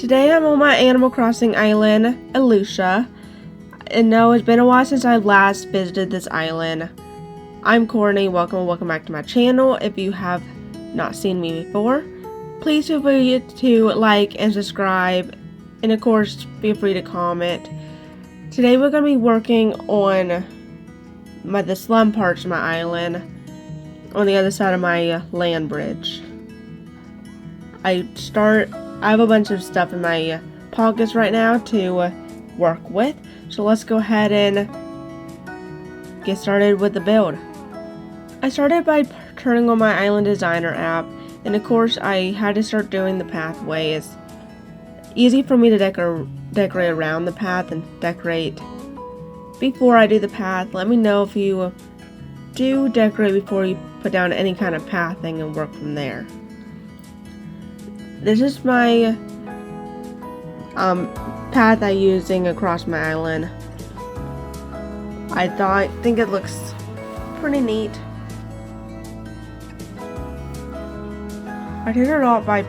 Today I'm on my Animal Crossing island, Alusha. And no, it's been a while since I last visited this island. I'm Courtney, welcome back to my channel. If you have not seen me before, please feel free to like and subscribe, and of course feel free to comment. Today we're going to be working on the slum parts of my island on the other side of my land bridge. I have a bunch of stuff in my pockets right now to work with, so let's go ahead and get started with the build. I started by turning on my Island Designer app, and of course I had to start doing the pathway. It's easy for me to decorate around the path and decorate before I do the path. Let me know if you do decorate before you put down any kind of pathing and work from there. This is my path I'm using across my island. I think it looks pretty neat. I did it all by.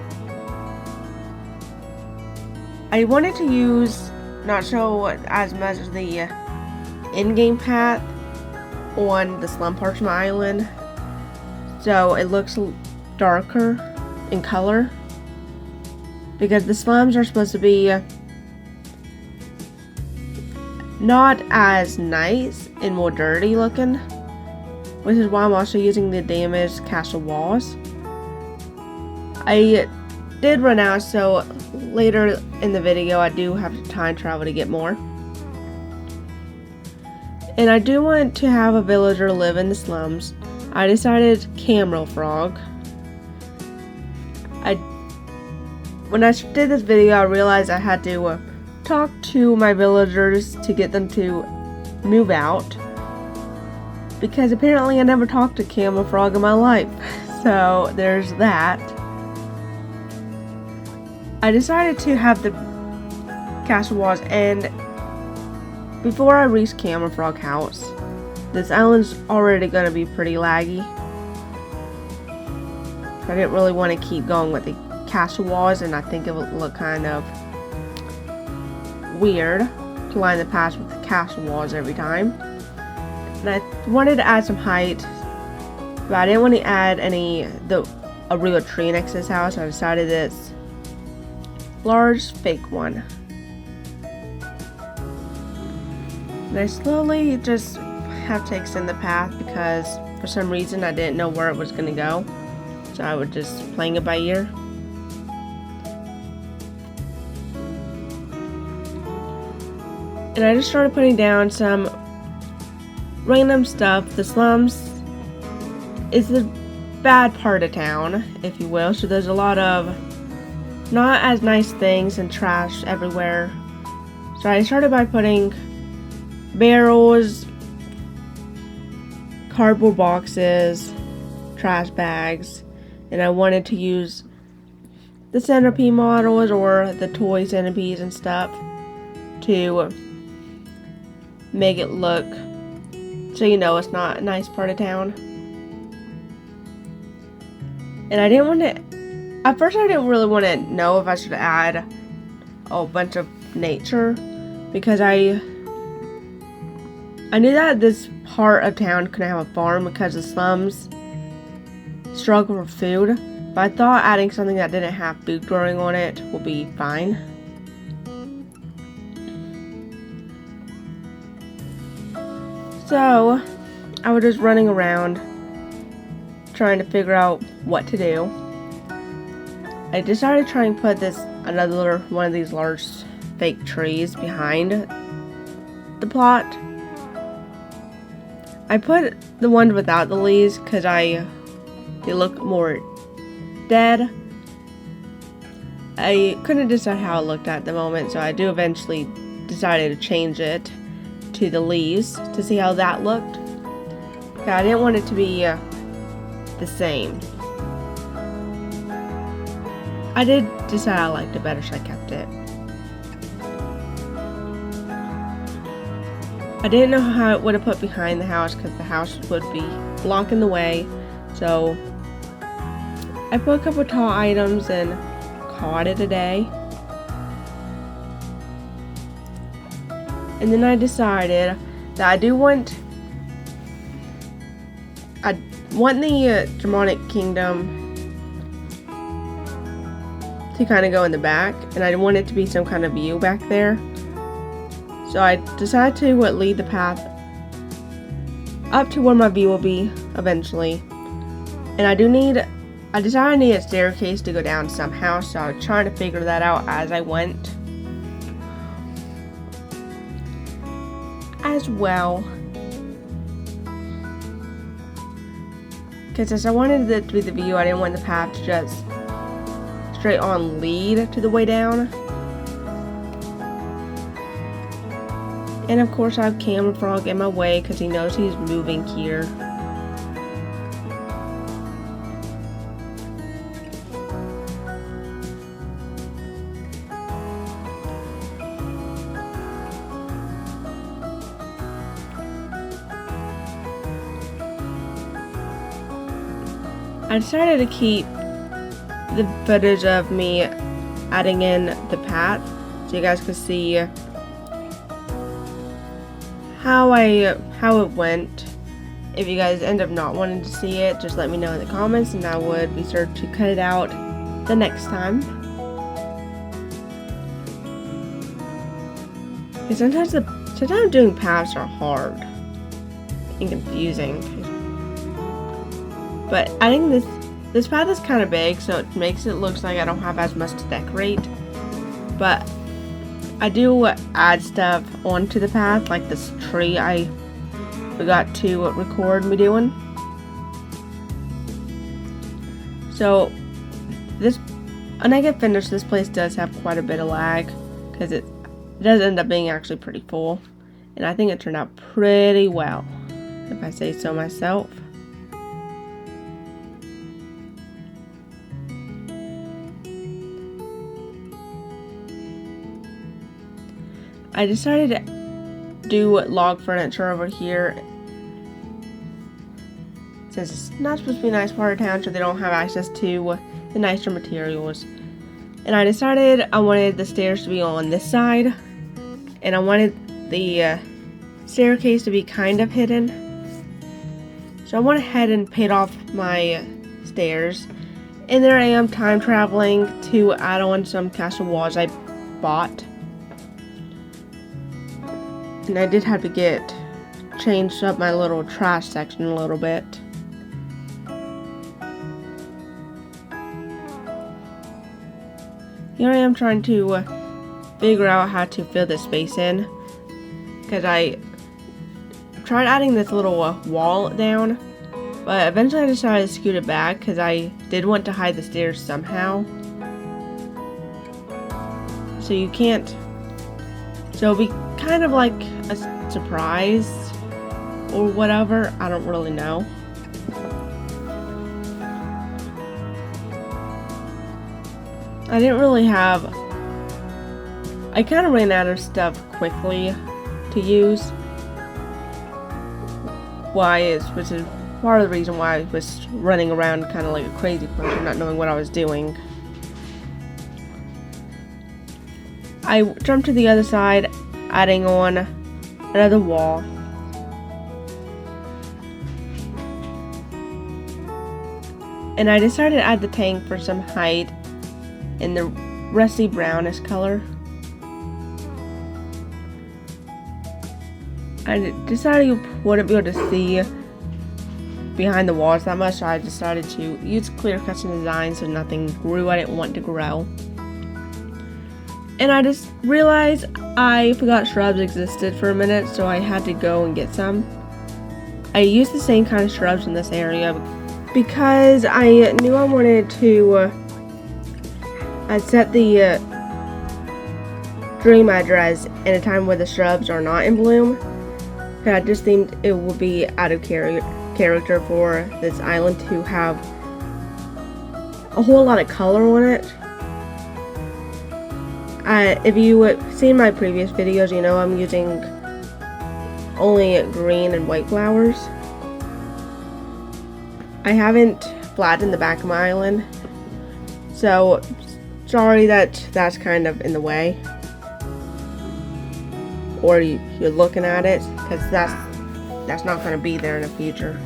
I wanted to use not show as much as the in-game path on the slum parts of my island, so it looks darker in color, because the slums are supposed to be not as nice and more dirty looking, which is why I'm also using the damaged castle walls. I did run out, so later in the video I do have to time travel to get more. And I do want to have a villager live in the slums. I decided Camel Frog. When I did this video, I realized I had to talk to my villagers to get them to move out, because apparently I never talked to Camel Frog in my life. So there's that. I decided to have the castle walls end before I reach Camel Frog house. This island's already going to be pretty laggy. I didn't really want to keep going with the castle walls, and I think it would look kind of weird to line the path with the castle walls every time. And I wanted to add some height, but I didn't want to add a real tree next to this house. I decided this large fake one. And I slowly just have to extend the path, because for some reason I didn't know where it was going to go, so I was just playing it by ear. And I just started putting down some random stuff. The slums is the bad part of town, if you will, so there's a lot of not as nice things and trash everywhere. So I started by putting barrels, cardboard boxes, trash bags, and I wanted to use the centipede models or the toy centipedes and stuff to make it look so you know it's not a nice part of town. And I didn't want to. At first I didn't really want to know if I should add a bunch of nature, because I knew that this part of town couldn't have a farm because the slums struggle for food, but I thought adding something that didn't have food growing on it would be fine. So I was just running around trying to figure out what to do. I decided to try and put another one of these large fake trees behind the plot. I put the one without the leaves because they look more dead. I couldn't decide how it looked at the moment, so I do eventually decided to change it to the leaves to see how that looked. I didn't want it to be the same. I did decide I liked it better, so I kept it. I didn't know how it would have put behind the house, because the house would be blocking the way, so I put a couple tall items and called it a day. And then I decided that I want the Demonic Kingdom to kind of go in the back, and I want it to be some kind of view back there. So I decided to lead the path up to where my view will be eventually. And I decided I need a staircase to go down somehow, so I was trying to figure that out as I went. As well, because since I wanted it to be the view, I didn't want the path to just straight on lead to the way down. And of course I have Camera Frog in my way because he knows he's moving here. I decided to keep the footage of me adding in the path so you guys could see how it went. If you guys end up not wanting to see it, just let me know in the comments and I would be sure to cut it out the next time. Because sometimes doing paths are hard and confusing. But I think this path is kind of big, so it makes it look like I don't have as much to decorate. But I do add stuff onto the path, like this tree I forgot to record me doing. So when I get finished, this place does have quite a bit of lag because it does end up being actually pretty full. And I think it turned out pretty well, if I say so myself. I decided to do log furniture over here since it's not supposed to be a nice part of town, so they don't have access to the nicer materials. And I decided I wanted the stairs to be on this side, and I wanted the staircase to be kind of hidden. So I went ahead and paid off my stairs, and there I am time traveling to add on some castle walls I bought. And I did have to changed up my little trash section a little bit. Here I am trying to figure out how to fill this space in, because I tried adding this little wall down, but eventually I decided to scoot it back because I did want to hide the stairs somehow. So you can't, so it'll be kind of like a surprise or whatever, I don't really know. I didn't really have, I kind of ran out of stuff quickly to use, which is part of the reason why I was running around kind of like a crazy person, not knowing what I was doing. I jumped to the other side, adding on another wall. And I decided to add the tank for some height in the rusty brownish color. I decided you wouldn't be able to see behind the walls that much, so I decided to use clear custom design so nothing grew I didn't want to grow. And I just realized I forgot shrubs existed for a minute, so I had to go and get some. I used the same kind of shrubs in this area because I knew I wanted to set the dream address in a time where the shrubs are not in bloom. I just think it would be out of character for this island to have a whole lot of color on it. If you've seen my previous videos, you know I'm using only green and white flowers. I haven't flattened the back of my island, so sorry that's kind of in the way. or you're looking at it, because that's not going to be there in the future.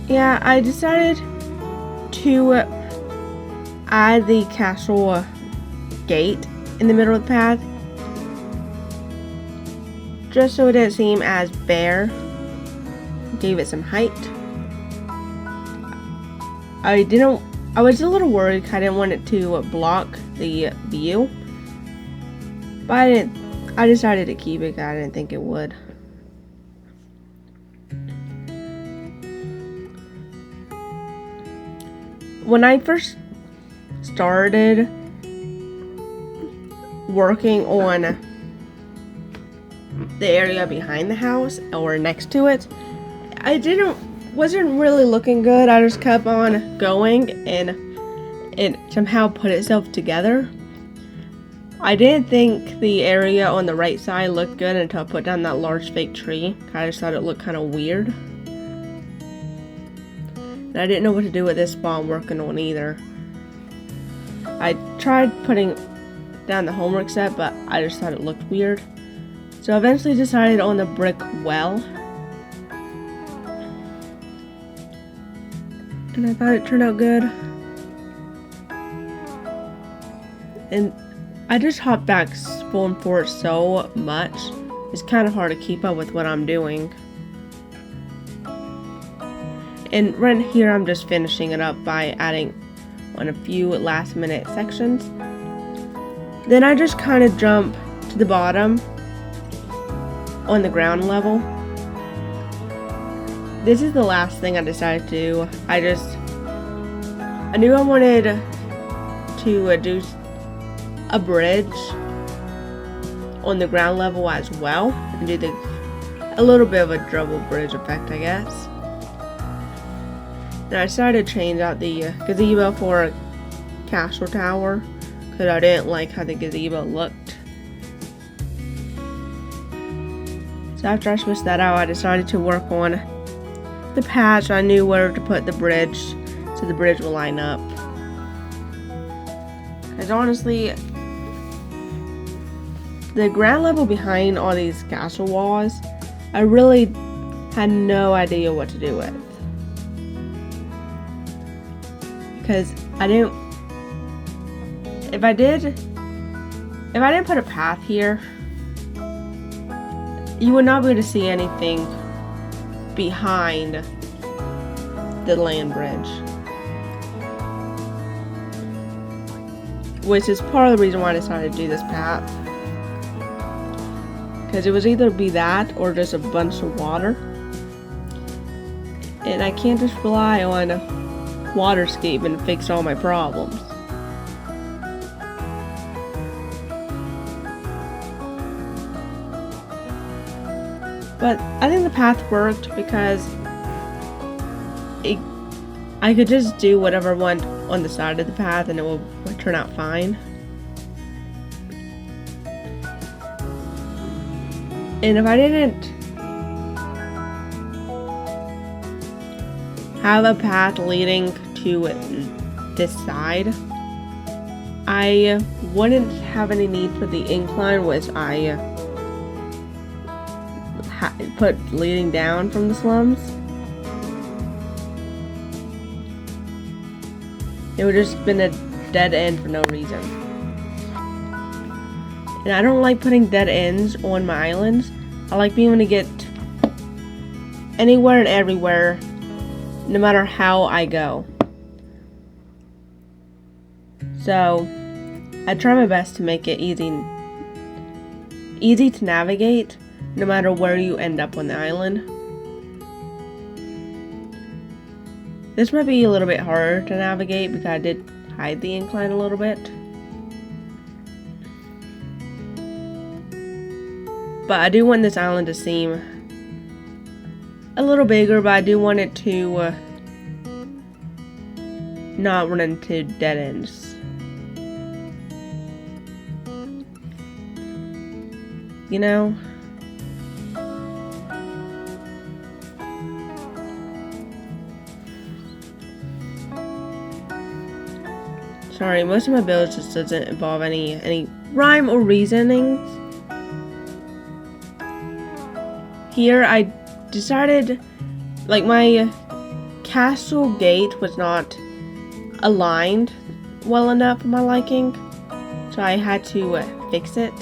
Yeah, I decided to add the castle gate in the middle of the path, just so it didn't seem as bare. Gave it some height. I was a little worried because I didn't want it to block the view, but I decided to keep it because I didn't think it would. When I first started working on the area behind the house or next to it, wasn't really looking good. I just kept on going and it somehow put itself together. I didn't think the area on the right side looked good until I put down that large fake tree. I just thought it looked kind of weird. And I didn't know what to do with this spot I'm working on either. I tried putting down the homework set, but I just thought it looked weird. So I eventually decided on the brick well. And I thought it turned out good. And I just hopped back and forth so much. It's kind of hard to keep up with what I'm doing. And right here I'm just finishing it up by adding on a few last minute sections. Then I just kind of jump to the bottom on the ground level. This is the last thing I decided to do. I knew I wanted to do a bridge on the ground level as well and do a little bit of a double bridge effect, I guess. And I decided to change out the gazebo for a castle tower because I didn't like how the gazebo looked. So after I switched that out, I decided to work on the patch. I knew where to put the bridge so the bridge will line up. Because honestly, the ground level behind all these castle walls, I really had no idea what to do with. Because if I didn't put a path here, you would not be able to see anything behind the land bridge. Which is part of the reason why I decided to do this path. Because it was either be that or just a bunch of water. And I can't just rely on waterscape and fix all my problems. But I think the path worked because I could just do whatever I want on the side of the path and it will turn out fine. And if I didn't have a path leading to this side, I wouldn't have any need for the incline, which I put leading down from the slums. It would just been a dead end for no reason. And I don't like putting dead ends on my islands. I like being able to get anywhere and everywhere, no matter how I go. So I try my best to make it easy to navigate, no matter where you end up on the island. This might be a little bit harder to navigate because I did hide the incline a little bit. But I do want this island to seem a little bigger, but I do want it to not run into dead ends. You know? Sorry, most of my builds just doesn't involve any rhyme or reasonings. Here I decided, like, my castle gate was not aligned well enough for my liking, so I had to fix it.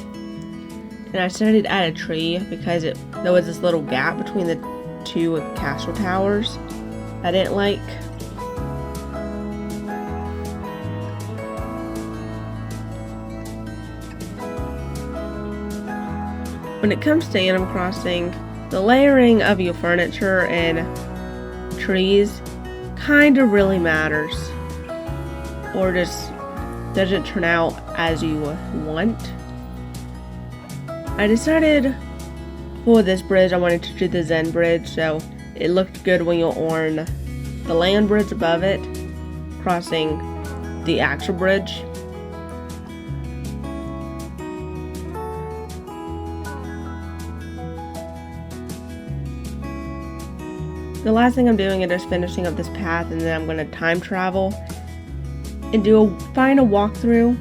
And I decided to add a tree because there was this little gap between the two castle towers I didn't like. When it comes to Animal Crossing, the layering of your furniture and trees kinda really matters, or just doesn't turn out as you want. I decided for this bridge I wanted to do the Zen bridge, so it looked good when you're on the land bridge above it, crossing the actual bridge. The last thing I'm doing is just finishing up this path, and then I'm going to time travel and do a final walkthrough.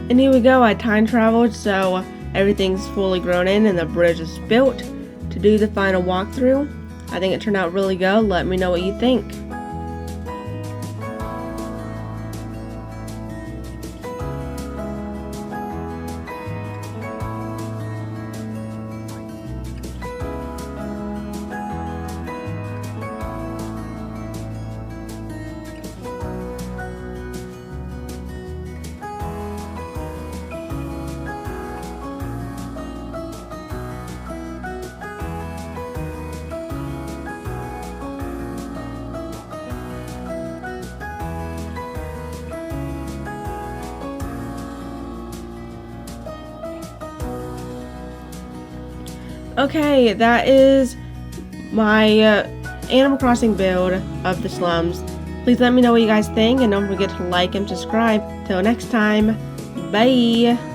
And here we go, I time traveled, so everything's fully grown in and the bridge is built to do the final walkthrough. I think it turned out really good. Let me know what you think. Okay, that is my Animal Crossing build of the Slums. Please let me know what you guys think, and don't forget to like and subscribe. Till next time, bye!